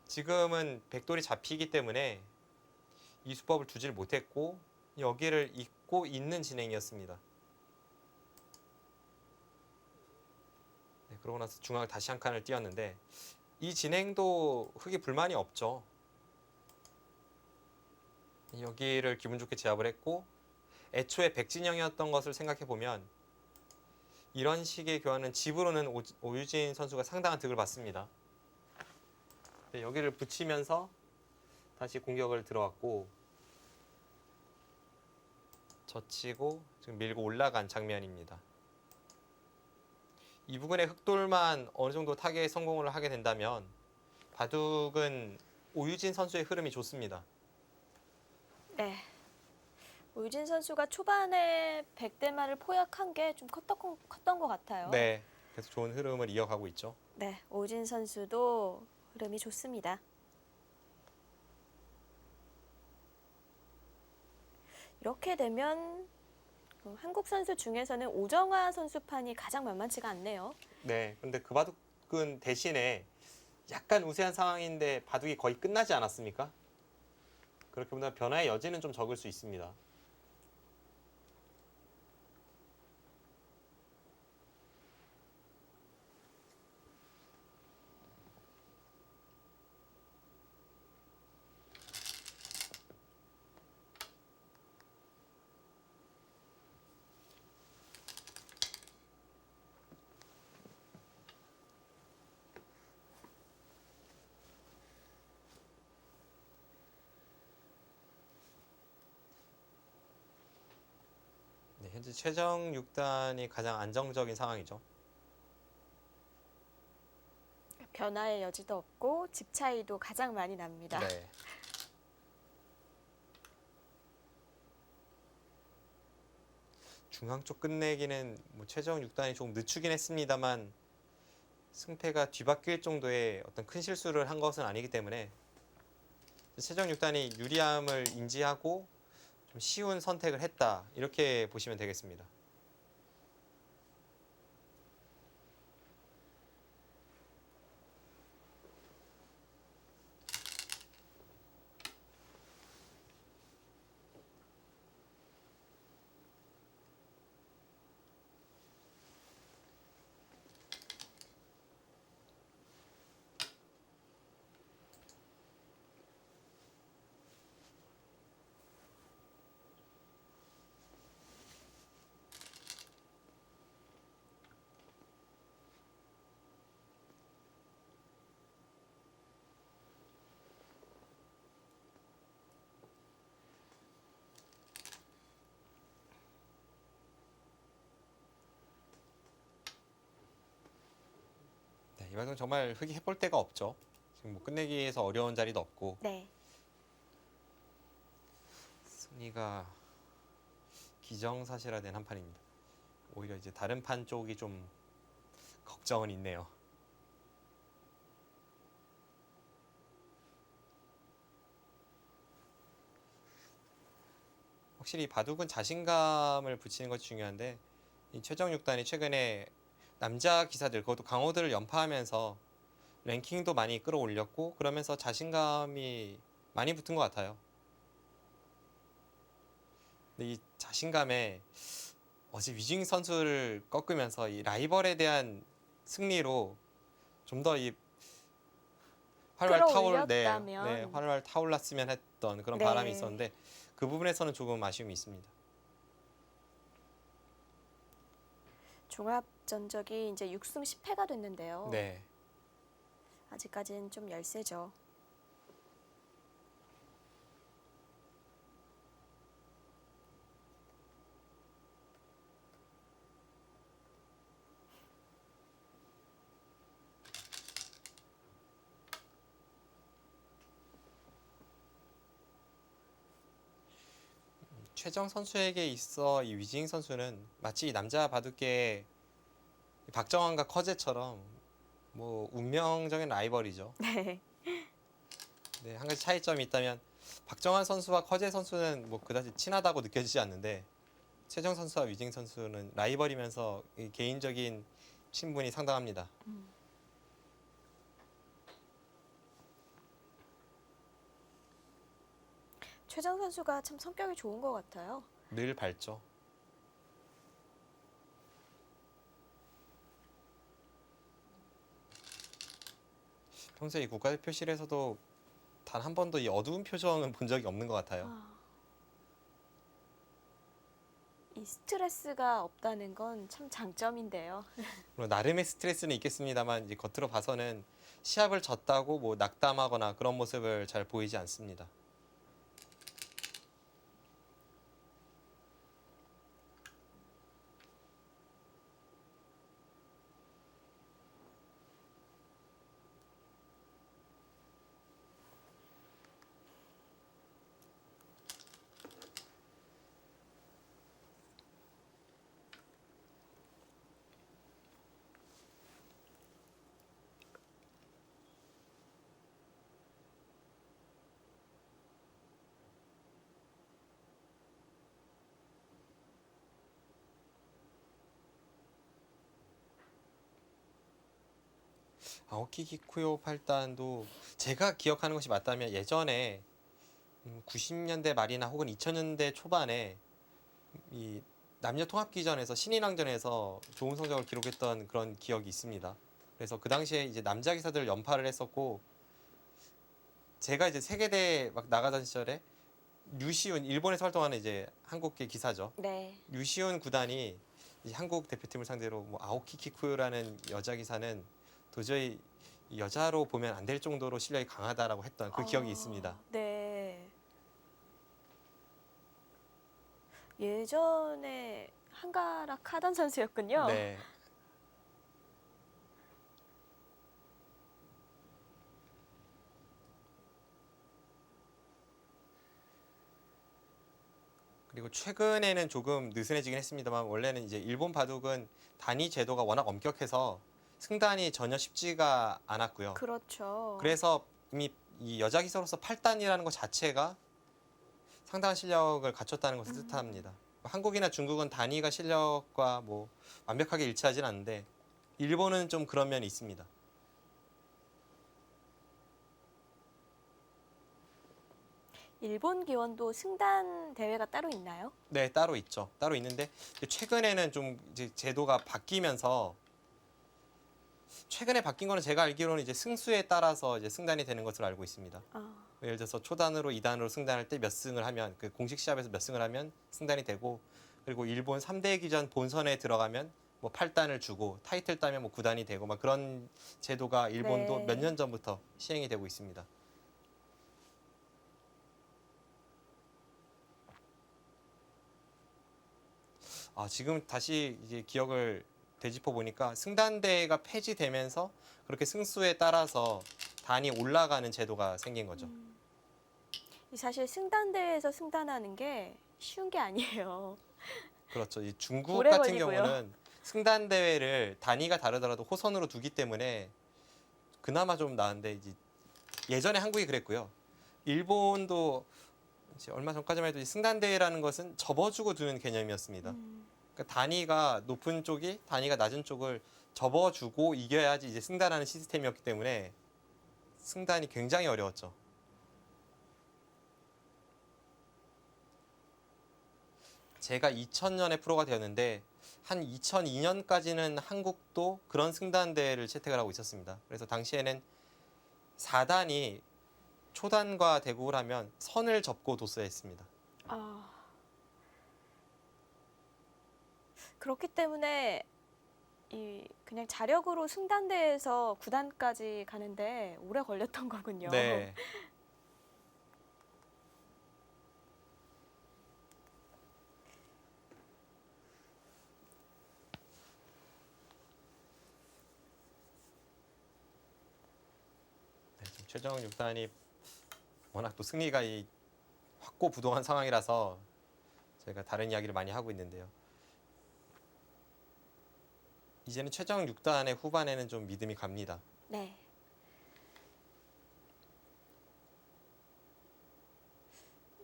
지금은 백돌이 잡히기 때문에 이 수법을 두질 못했고 여기를 잇고 있는 진행이었습니다. 네, 그러고 나서 중앙을 다시 한 칸을 띄웠는데 이 진행도 흑이 불만이 없죠. 여기를 기분 좋게 제압을 했고 애초에 백진영이었던 것을 생각해 보면 이런 식의 교환은 집으로는 오유진 선수가 상당한 득을 받습니다. 네, 여기를 붙이면서 다시 공격을 들어왔고 젖히고 지금 밀고 올라간 장면입니다. 이 부분에 흑돌만 어느 정도 타겟에 성공을 하게 된다면 바둑은 오유진 선수의 흐름이 좋습니다. 네. 오유진 선수가 초반에 백대만을 포약한 게 좀 컸던 것 같아요. 네, 그래서 좋은 흐름을 이어가고 있죠. 네, 오유진 선수도 흐름이 좋습니다. 이렇게 되면 한국 선수 중에서는 오정화 선수판이 가장 만만치가 않네요. 네, 근데 그 바둑은 대신에 약간 우세한 상황인데 바둑이 거의 끝나지 않았습니까? 그렇게 보면 변화의 여지는 좀 적을 수 있습니다. 네, 현재 최정 6단이 가장 안정적인 상황이죠. 변화의 여지도 없고 집 차이도 가장 많이 납니다. 네. 중앙 쪽 끝내기는 뭐 최정 6단이 조금 늦추긴 했습니다만 승패가 뒤바뀔 정도의 어떤 큰 실수를 한 것은 아니기 때문에 최정 6단이 유리함을 인지하고 좀 쉬운 선택을 했다 이렇게 보시면 되겠습니다. 네, 이 방송 정말 흑이 해볼 데가 없죠. 지금 뭐 끝내기에서 어려운 자리도 없고 네. 승리가 기정사실화된 한 판입니다. 오히려 이제 다른 판 쪽이 좀 걱정은 있네요. 확실히 바둑은 자신감을 붙이는 것이 중요한데 이 최정 6단이 최근에 남자 기사들 그것도 강호들을 연파하면서 랭킹도 많이 끌어올렸고 그러면서 자신감이 많이 붙은 것 같아요. 근데 이 자신감에 어제 위징 선수를 꺾으면서 이 라이벌에 대한 승리로 좀 더 이 끌어올렸다면 활활 타올랐으면 했던 그런 바람이 네. 있었는데 그 부분에서는 조금 아쉬움이 있습니다. 종합 전적이 이제 6승 10패가 됐는데요. 네. 아직까지는 좀 열세죠. 최정 선수에게 있어 이 위징 선수는 마치 남자 바둑계의 박정환과 커제처럼 뭐 운명적인 라이벌이죠. 네. 네, 한 가지 차이점이 있다면 박정환 선수와 커제 선수는 뭐 그다지 친하다고 느껴지지 않는데 최정 선수와 위징 선수는 라이벌이면서 이 개인적인 친분이 상당합니다. 최정 선수가 참 성격이 좋은 것 같아요. 늘 밝죠. 평소에 이 국가대표실에서도 단 한 번도 이 어두운 표정은 본 적이 없는 것 같아요. 이 스트레스가 없다는 건 참 장점인데요. 물론 나름의 스트레스는 있겠습니다만 이제 겉으로 봐서는 시합을 졌다고 뭐 낙담하거나 그런 모습을 잘 보이지 않습니다. 아오키 기쿠요 8단도 제가 기억하는 것이 맞다면 예전에 90년대 말이나 혹은 2000년대 초반에 이 남녀 통합기전에서 신인왕전에서 좋은 성적을 기록했던 그런 기억이 있습니다. 그래서 그 당시에 이제 남자 기사들 연파를 했었고 제가 이제 세계대회 막 나가던 시절에 류시운 일본에서 활동하는 이제 한국계 기사죠. 네. 류시운 구단이 이 한국 대표팀을 상대로 뭐 아오키 키쿠요라는 여자 기사는 도저히 여자로 보면 안 될 정도로 실력이 강하다라고 했던 그 기억이 있습니다. 네. 예전에 한가락 하던 선수였군요. 네. 그리고 최근에는 조금 느슨해지긴 했습니다만 원래는 이제 일본 바둑은 단위 제도가 워낙 엄격해서 승단이 전혀 쉽지가 않았고요. 그렇죠. 그래서 이미 이 여자 기사로서 8단이라는 것 자체가 상당한 실력을 갖췄다는 것을 뜻합니다. 한국이나 중국은 단위가 실력과 뭐 완벽하게 일치하진 않는데 일본은 좀 그런 면이 있습니다. 일본 기원도 승단 대회가 따로 있나요? 네, 따로 있죠. 따로 있는데 최근에는 좀 이제 제도가 바뀌면서 최근에 바뀐 거는 제가 알기로는 이제 승수에 따라서 이제 승단이 되는 것으로 알고 있습니다. 예를 들어서 초단으로 2단으로 승단할 때 몇 승을 하면 그 공식 시합에서 몇 승을 하면 승단이 되고 그리고 일본 3대 기전 본선에 들어가면 뭐 8단을 주고 타이틀 따면 뭐 9단이 되고 막 그런 제도가 일본도 네. 몇 년 전부터 시행이 되고 있습니다. 지금 다시 이제 기억을 되짚어 보니까 승단대회가 폐지되면서 그렇게 승수에 따라서 단이 올라가는 제도가 생긴 거죠. 사실 승단 대회에서 승단하는 게 쉬운 게 아니에요. 그렇죠. 이 중국 오래 같은 걸리고요. 경우는 승단 대회를 단위가 다르더라도 호선으로 두기 때문에 그나마 좀 나은데 이제 예전에 한국이 그랬고요. 일본도 이제 얼마 전까지만 해도 이 승단 대회라는 것은 접어주고 두는 개념이었습니다. 그러니까 단위가 높은 쪽이 단위가 낮은 쪽을 접어주고 이겨야지 이제 승단하는 시스템이었기 때문에 승단이 굉장히 어려웠죠. 제가 2000년에 프로가 되었는데 한 2002년까지는 한국도 그런 승단대를 채택을 하고 있었습니다. 그래서 당시에는 4단이 초단과 대국을 하면 선을 접고 도스했습니다. 아, 그렇기 때문에 그냥 자력으로 승단대에서 구단까지 가는데 오래 걸렸던 거군요. 네. 네, 지금 최정 6단이 워낙 또 승리가 확고부동한 상황이라서 저희가 다른 이야기를 많이 하고 있는데요. 이제는 최정 6단의 후반에는 좀 믿음이 갑니다. 네.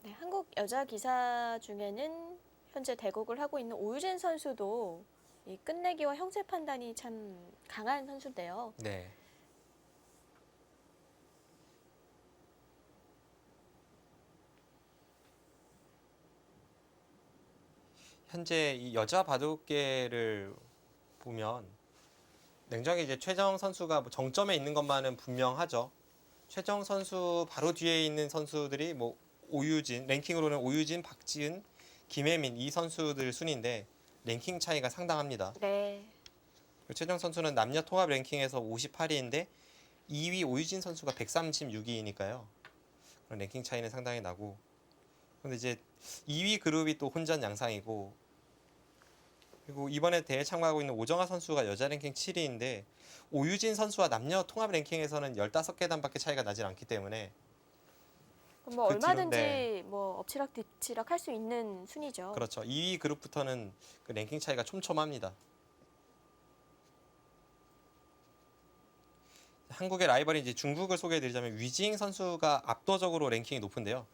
네, 한국 여자 기사 중에는 현재 대국을 하고 있는 오유진 선수도 이 끝내기와 형세 판단이 참 강한 선수인데요. 네. 현재 이 여자 바둑계를 보면 냉정히 이제 최정 선수가 뭐 정점에 있는 것만은 분명하죠. 최정 선수 바로 뒤에 있는 선수들이 뭐 오유진, 랭킹으로는 오유진, 박지은, 김혜민 이 선수들 순인데 랭킹 차이가 상당합니다. 네. 최정 선수는 남녀 통합 랭킹에서 58위인데 2위 오유진 선수가 136위니까요. 그런 랭킹 차이는 상당히 나고. 근데 이제 2위 그룹이 또 혼전 양상이고, 그리고 이번에 대회 참가하고 있는 오정아 선수가 여자 랭킹 7위인데 오유진 선수와 남녀 통합 랭킹에서는 15계단밖에 차이가 나질 않기 때문에 뭐 그 얼마든지 뒤로, 뭐 엎치락 뒤치락 할 수 있는 순위죠. 그렇죠. 2위 그룹부터는 그 랭킹 차이가 촘촘합니다. 한국의 라이벌이 이제 중국을 소개해드리자면 위징 선수가 압도적으로 랭킹이 높은데요.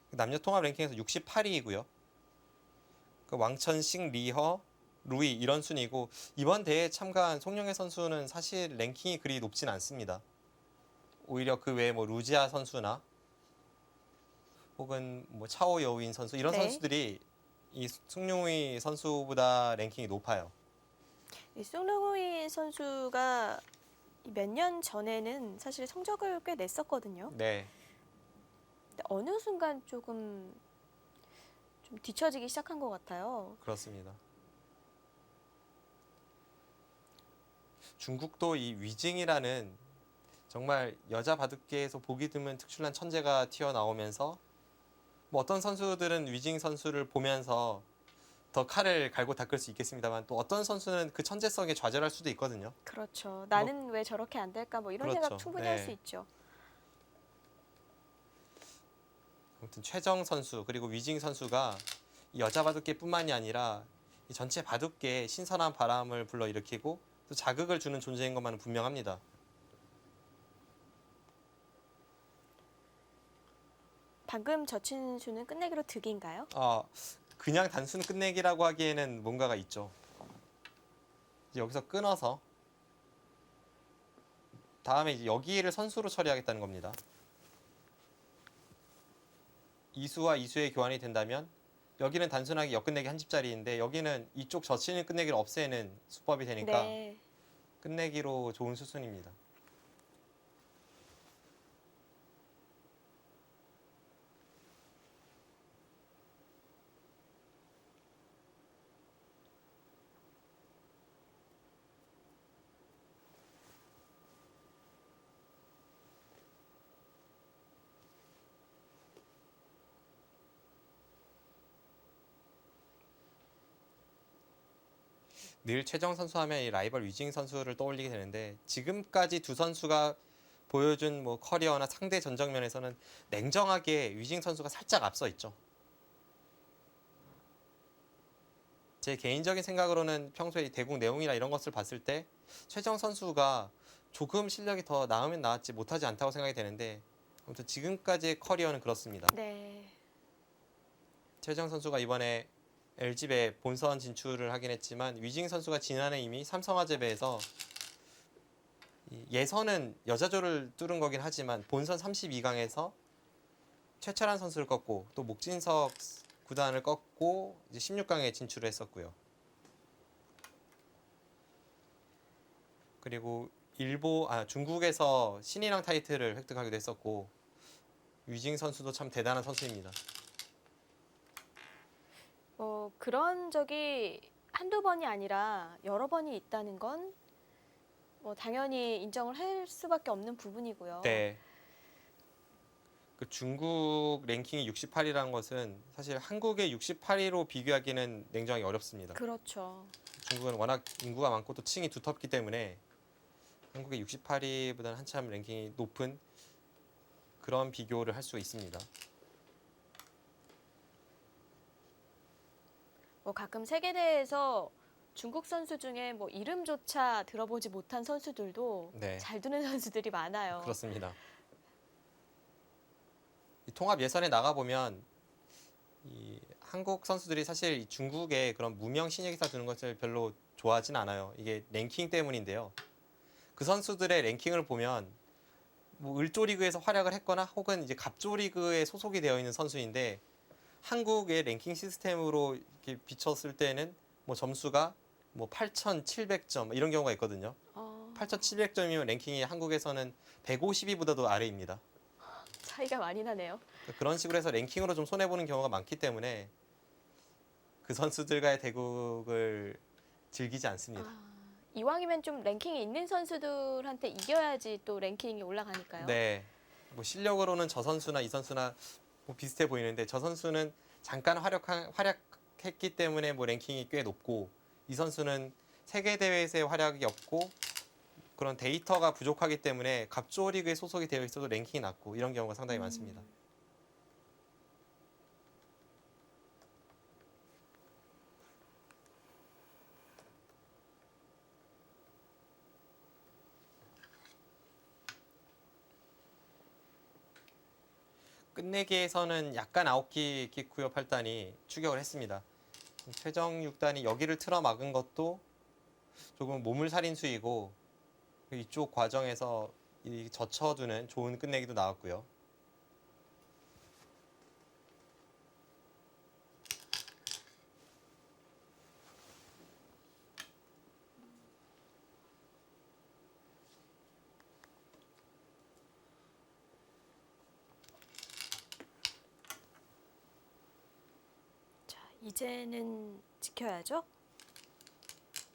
남녀 통합 랭킹에서 68위이고요. 그 왕천식, 리허, 루이 이런 순위고 이번 대회에 참가한 송영애 선수는 사실 랭킹이 그리 높진 않습니다. 오히려 그 외에 뭐 루지아 선수나 혹은 뭐 차오 여우인 선수 이런 네. 선수들이 이 송영희 선수보다 랭킹이 높아요. 이 송능우이 선수가 몇 년 전에는 사실 성적을 꽤 냈었거든요. 네, 근데 어느 순간 조금 좀 뒤처지기 시작한 것 같아요. 그렇습니다. 중국도 이 위징이라는 정말 여자 바둑계에서 보기 드문 특출난 천재가 튀어나오면서 뭐 어떤 선수들은 위징 선수를 보면서 더 칼을 갈고 닦을 수 있겠습니다만 또 어떤 선수는 그 천재성에 좌절할 수도 있거든요. 그렇죠. 나는 왜 저렇게 안 될까 뭐 이런 생각 그렇죠. 충분히 네. 할 수 있죠. 아무튼 최정 선수 그리고 위징 선수가 이 여자 바둑계뿐만이 아니라 이 전체 바둑계에 신선한 바람을 불러일으키고 또 자극을 주는 존재인 것만은 분명합니다. 방금 저 친수는 끝내기로 득인가요? 그냥 단순 끝내기라고 하기에는 뭔가가 있죠. 이제 여기서 끊어서 다음에 이제 여기를 선수로 처리하겠다는 겁니다. 이수와 이수의 교환이 된다면 여기는 단순하게 역끝내기 한 집짜리인데 여기는 이쪽 젖히는 끝내기를 없애는 수법이 되니까 네. 끝내기로 좋은 수순입니다. 늘 최정 선수 하면 이 라이벌 위징 선수를 떠올리게 되는데 지금까지 두 선수가 보여준 뭐 커리어나 상대 전적면에서는 냉정하게 위징 선수가 살짝 앞서 있죠. 제 개인적인 생각으로는 평소에 대국 내용이나 이런 것을 봤을 때 최정 선수가 조금 실력이 더 나으면 나았지 못하지 않다고 생각이 되는데 아무튼 지금까지의 커리어는 그렇습니다. 네. 최정 선수가 이번에 LG배 본선 진출을 하긴 했지만 위징 선수가 지난해 이미 삼성화재배에서 예선은 여자조를 뚫은 거긴 하지만 본선 32강에서 최철한 선수를 꺾고 또 목진석 구단을 꺾고 이제 16강에 진출을 했었고요. 그리고 중국에서 신인왕 타이틀을 획득하기도 했었고 유징 선수도 참 대단한 선수입니다. 그런 적이 한두 번이 아니라 여러 번이 있다는 건 당연히 인정을 할 수밖에 없는 부분이고요. 네. 그 중국 랭킹이 68이라는 것은 사실 한국의 68위로 비교하기는 냉정하게 어렵습니다. 그렇죠. 중국은 워낙 인구가 많고 또 층이 두텁기 때문에 한국의 68위보다는 한참 랭킹이 높은 그런 비교를 할 수 있습니다. 가끔 세계대회에서 중국 선수 중에 이름조차 들어보지 못한 선수들도 네. 잘 두는 선수들이 많아요. 그렇습니다. 이 통합 예선에 나가 보면 이 한국 선수들이 사실 이 중국의 그런 무명 신예 기사 두는 것을 별로 좋아하진 않아요. 이게 랭킹 때문인데요. 그 선수들의 랭킹을 보면 을조 리그에서 활약을 했거나 혹은 이제 갑조 리그에 소속이 되어 있는 선수인데 한국의 랭킹 시스템으로 이렇게 비쳤을 때는 점수가 8,700점 이런 경우가 있거든요. 8,700점이면 랭킹이 한국에서는 150위보다도 아래입니다. 차이가 많이 나네요. 그런 식으로 해서 랭킹으로 좀 손해보는 경우가 많기 때문에 그 선수들과의 대국을 즐기지 않습니다. 이왕이면 좀 랭킹이 있는 선수들한테 이겨야지 또 랭킹이 올라가니까요. 네. 실력으로는 저 선수나 이 선수나 비슷해 보이는데 저 선수는 잠깐 활약했기 때문에 랭킹이 꽤 높고 이 선수는 세계 대회에서의 활약이 없고 그런 데이터가 부족하기 때문에 갑조 리그에 소속이 되어 있어도 랭킹이 낮고 이런 경우가 상당히 많습니다. 끝내기에서는 약간 아오키 기쿠요 8단이 추격을 했습니다. 최정 6단이 여기를 틀어 막은 것도 조금 몸을살인수이고 이쪽 과정에서 젖혀두는 좋은 끝내기도 나왔고요. 자, 이제는 지켜야죠.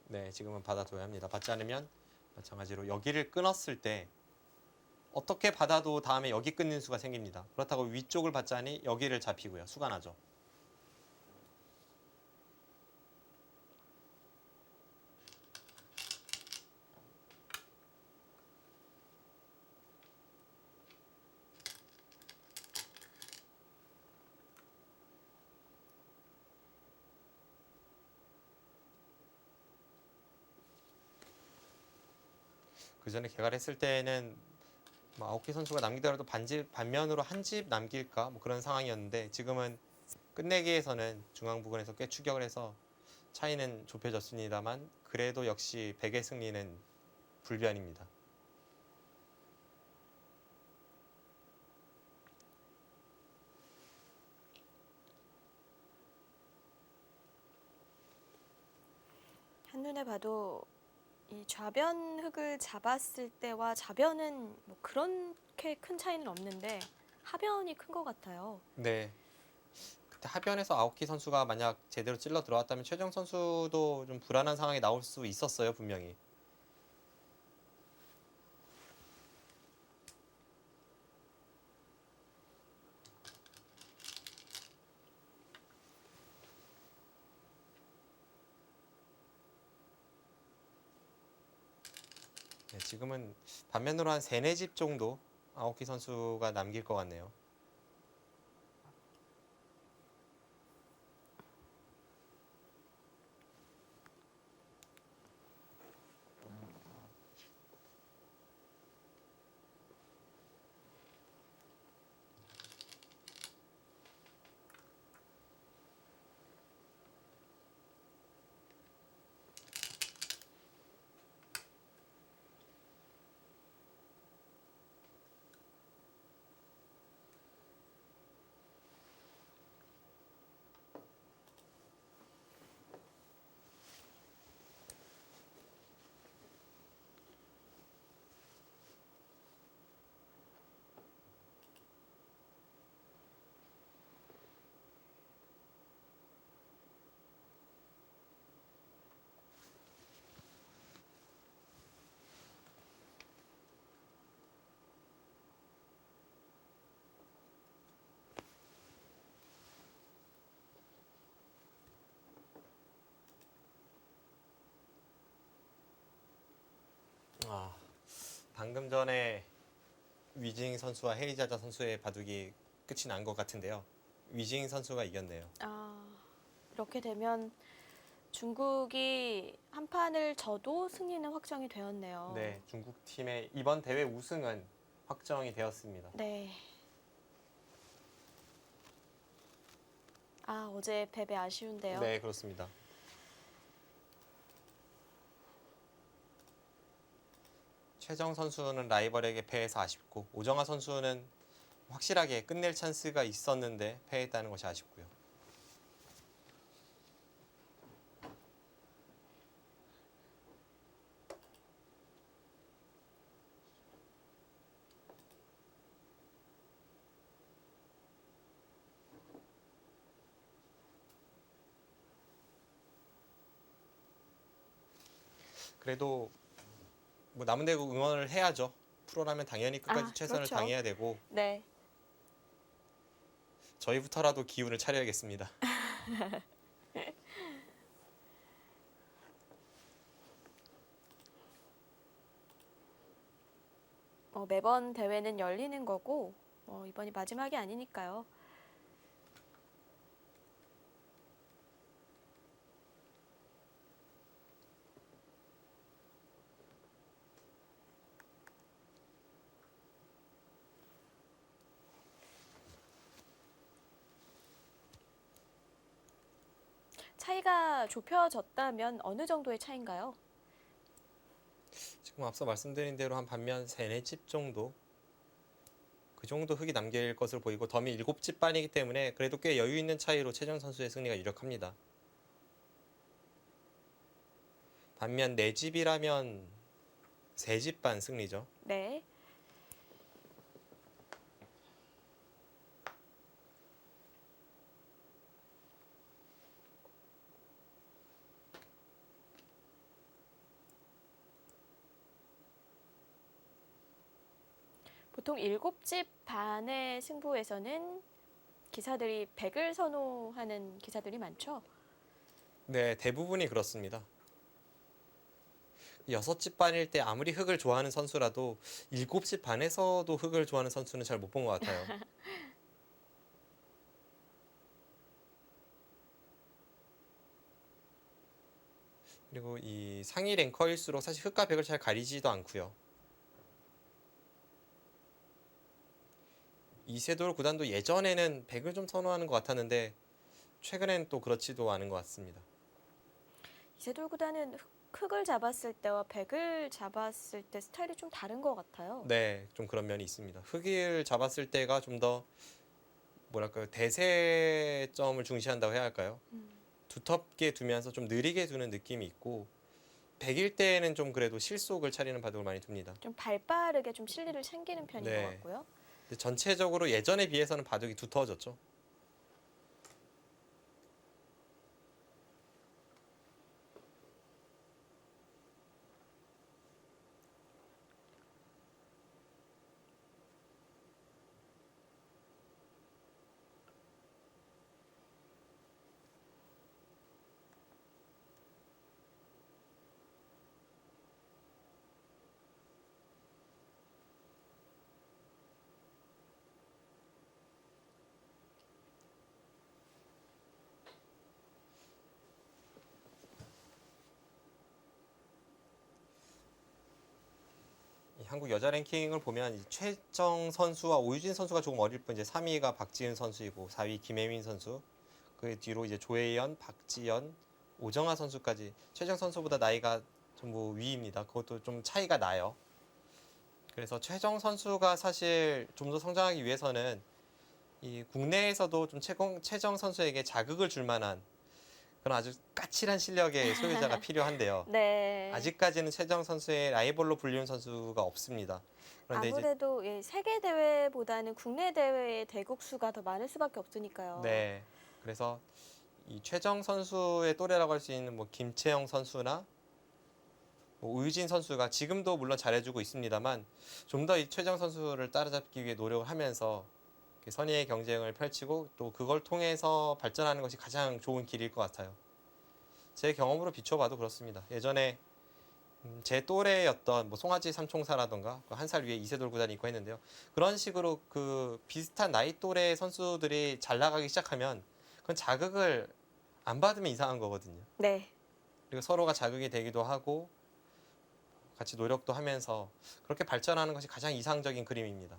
네, 지금은 받아둬야 합니다. 받지 않으면 마찬가지로 여기를 끊었을 때 어떻게 받아도 다음에 여기 끊는 수가 생깁니다. 그렇다고 위쪽을 받자니 여기를 잡히고요. 수가 나죠. 그 전에 개발했을 때는 아오키 선수가 남기더라도 반면으로 한 집 남길까 그런 상황이었는데 지금은 끝내기에서는 중앙 부근에서 꽤 추격을 해서 차이는 좁혀졌습니다만 그래도 역시 백의 승리는 불변입니다. 한눈에 봐도 이 좌변 흙을 잡았을 때와 좌변은 그렇게 큰 차이는 없는데 하변이 큰 것 같아요. 네. 그때 하변에서 아오키 선수가 만약 제대로 찔러 들어왔다면 최정 선수도 좀 불안한 상황이 나올 수 있었어요, 분명히. 네, 지금은 반면으로 한 3, 4집 정도 아오키 선수가 남길 것 같네요. 아, 방금 전에 위징 선수와 헤이자자 선수의 바둑이 끝이 난 것 같은데요. 위징 선수가 이겼네요. 이렇게 되면 중국이 한 판을 져도 승리는 확정이 되었네요. 네, 중국 팀의 이번 대회 우승은 확정이 되었습니다. 네. 어제 패배 아쉬운데요. 네, 그렇습니다. 최정 선수는 라이벌에게 패해서 아쉽고 오정아 선수는 확실하게 끝낼 찬스가 있었는데 패했다는 것이 아쉽고요. 그래도 뭐 남은 대로 응원을 해야죠. 프로라면 당연히 끝까지 최선을 그렇죠. 다해야 되고 네. 저희부터라도 기운을 차려야겠습니다. 매번 대회는 열리는 거고 이번이 마지막이 아니니까요. 차이가 좁혀졌다면 어느 정도의 차이인가요? 지금 앞서 말씀드린 대로 한 반면 3, 4집 정도 그 정도 흙이 남길 것으로 보이고 덤이 7집 반이기 때문에 그래도 꽤 여유 있는 차이로 최정 선수의 승리가 유력합니다. 반면 4집이라면 3집 반 승리죠. 네. 보통 7집 반의 승부에서는 기사들이 100을 선호하는 기사들이 많죠. 네, 대부분이 그렇습니다. 6집 반일 때 아무리 흙을 좋아하는 선수라도 7집 반에서도 흙을 좋아하는 선수는 잘 못 본 것 같아요. 그리고 이 상위 랭커일수록 사실 흙과 백을 잘 가리지도 않고요. 이세돌 구단도 예전에는 백을 좀 선호하는 것 같았는데 최근엔 또 그렇지도 않은 것 같습니다. 이세돌 구단은 흙을 잡았을 때와 백을 잡았을 때 스타일이 좀 다른 것 같아요. 네, 좀 그런 면이 있습니다. 흙을 잡았을 때가 좀 더 뭐랄까요, 대세점을 중시한다고 해야 할까요? 두텁게 두면서 좀 느리게 두는 느낌이 있고 백일 때에는 좀 그래도 실속을 차리는 바둑을 많이 둡니다. 좀 발빠르게 좀 실리를 챙기는 편인 네. 것 같고요. 근데 전체적으로 예전에 비해서는 바둑이 두터워졌죠. 이 한국 여자 랭킹을 보면 이 최정 선수와 오유진 선수가 조금 어릴 뿐 이제 3위가 박지은 선수이고 4위 김혜민 선수, 그 뒤로 이제 조혜연, 박지연, 오정아 선수까지 최정 선수보다 나이가 전부 위입니다. 그것도 좀 차이가 나요. 그래서 최정 선수가 사실 좀 더 성장하기 위해서는 이 국내에서도 좀 최정 선수에게 자극을 줄 만한 그런 아주 까칠한 실력의 소유자가 필요한데요. 네. 아직까지는 최정 선수의 라이벌로 불리는 선수가 없습니다. 그런데 아무래도 세계 대회보다는 국내 대회의 대국수가 더 많을 수밖에 없으니까요. 네, 그래서 이 최정 선수의 또래라고 할 수 있는 뭐 김채영 선수나 뭐 우유진 선수가 지금도 물론 잘해주고 있습니다만 좀 더 이 최정 선수를 따라잡기 위해 노력을 하면서 선의의 경쟁을 펼치고 또 그걸 통해서 발전하는 것이 가장 좋은 길일 것 같아요. 제 경험으로 비춰봐도 그렇습니다. 예전에 제 또래였던 뭐 송아지 삼총사라던가 한 살 위에 이세돌 구단이 있고 했는데요. 그런 식으로 그 비슷한 나이 또래 선수들이 잘 나가기 시작하면 그건 자극을 안 받으면 이상한 거거든요. 네. 그리고 서로가 자극이 되기도 하고 같이 노력도 하면서 그렇게 발전하는 것이 가장 이상적인 그림입니다.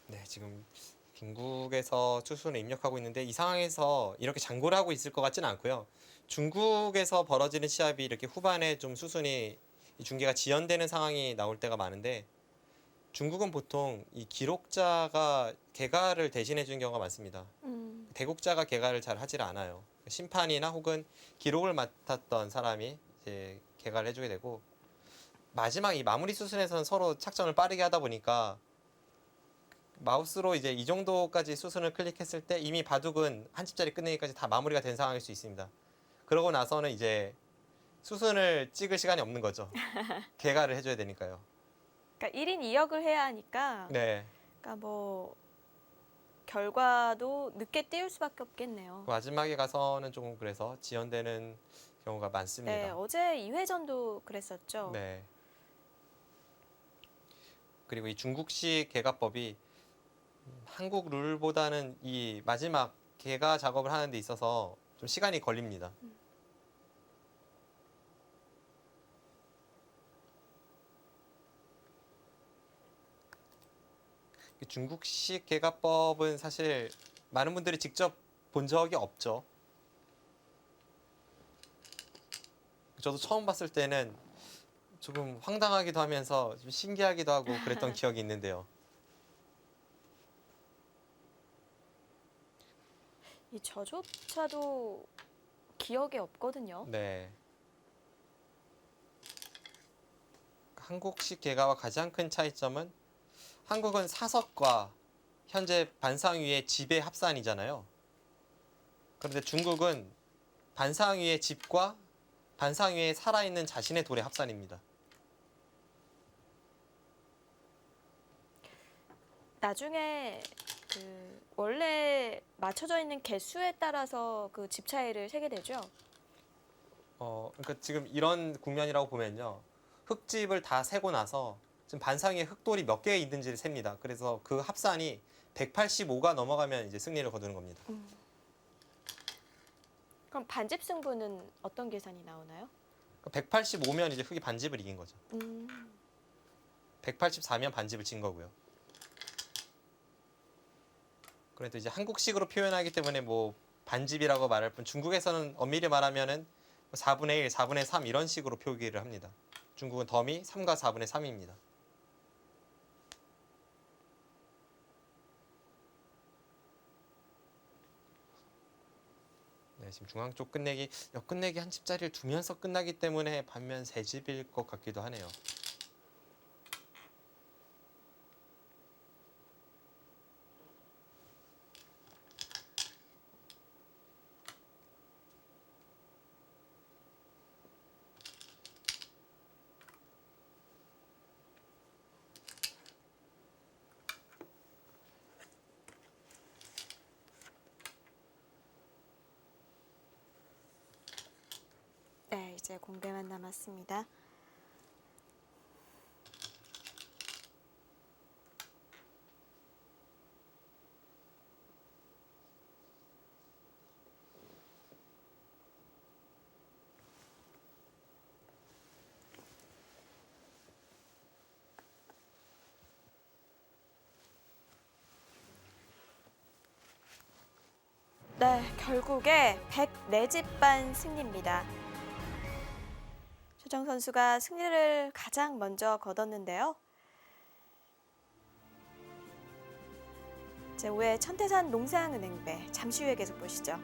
네, 지금 중국에서 투수는 입력하고 있는데 이 상황에서 이렇게 장고를 하고 있을 것 같지는 않고요. 중국에서 벌어지는 시합이 이렇게 후반에 좀 수순이 이 중계가 지연되는 상황이 나올 때가 많은데 중국은 보통 이 기록자가 개가를 대신해 주는 경우가 많습니다. 대국자가 개가를 잘 하질 않아요. 심판이나 혹은 기록을 맡았던 사람이 이제 개가를 해주게 되고 마지막 이 마무리 수순에서는 서로 착점을 빠르게 하다 보니까 마우스로 이제 이 정도까지 수순을 클릭했을 때 이미 바둑은 한 집짜리 끝내기까지 다 마무리가 된 상황일 수 있습니다. 그러고 나서는 이제 수순을 찍을 시간이 없는 거죠. 개가를 해줘야 되니까요. 그러니까 1인 2역을 해야 하니까 네. 그러니까 뭐 결과도 늦게 띄울 수밖에 없겠네요. 마지막에 가서는 조금 그래서 지연되는 경우가 많습니다. 네, 어제 2회전도 그랬었죠. 네. 그리고 이 중국식 개가법이 한국 룰보다는 이 마지막 개가 작업을 하는 데 있어서 좀 시간이 걸립니다. 중국식 개가법은 사실 많은 분들이 직접 본 적이 없죠. 저도 처음 봤을 때는 조금 황당하기도 하면서 좀 신기하기도 하고 그랬던 기억이 있는데요. 이 저조차도 기억에 없거든요. 네. 한국식 개가와 가장 큰 차이점은 한국은 사석과 현재 반상 위의 집의 합산이잖아요. 그런데 중국은 반상 위의 집과 반상 위에 살아있는 자신의 돌의 합산입니다. 나중에 그 원래 맞춰져 있는 개수에 따라서 그 집 차이를 세게 되죠. 그러니까 지금 이런 국면이라고 보면요. 흙집을 다 세고 나서 지금 반상 위에 흙돌이 몇 개 있는지를 셉니다. 그래서 그 합산이 185가 넘어가면 이제 승리를 거두는 겁니다. 그럼 반집 승부는 어떤 계산이 나오나요? 185면 이제 흙이 반집을 이긴 거죠. 184면 반집을 진 거고요. 그래도 이제 한국식으로 표현하기 때문에 뭐 반집이라고 말할 뿐 중국에서는 엄밀히 말하면은 4분의 1, 4분의 3 이런 식으로 표기를 합니다. 중국은 덤이 3과 4분의 3입니다. 네, 지금 중앙 쪽 끝내기, 역끝내기 한 집짜리를 두면서 끝나기 때문에 반면 세 집일 것 같기도 하네요. 네, 이제 공개만 남았습니다. 네, 결국에 104집 승리입니다. 최정 선수가 승리를 가장 먼저 거뒀는데요. 제 5회 천태산 농상은행배 잠시 후에 계속 보시죠.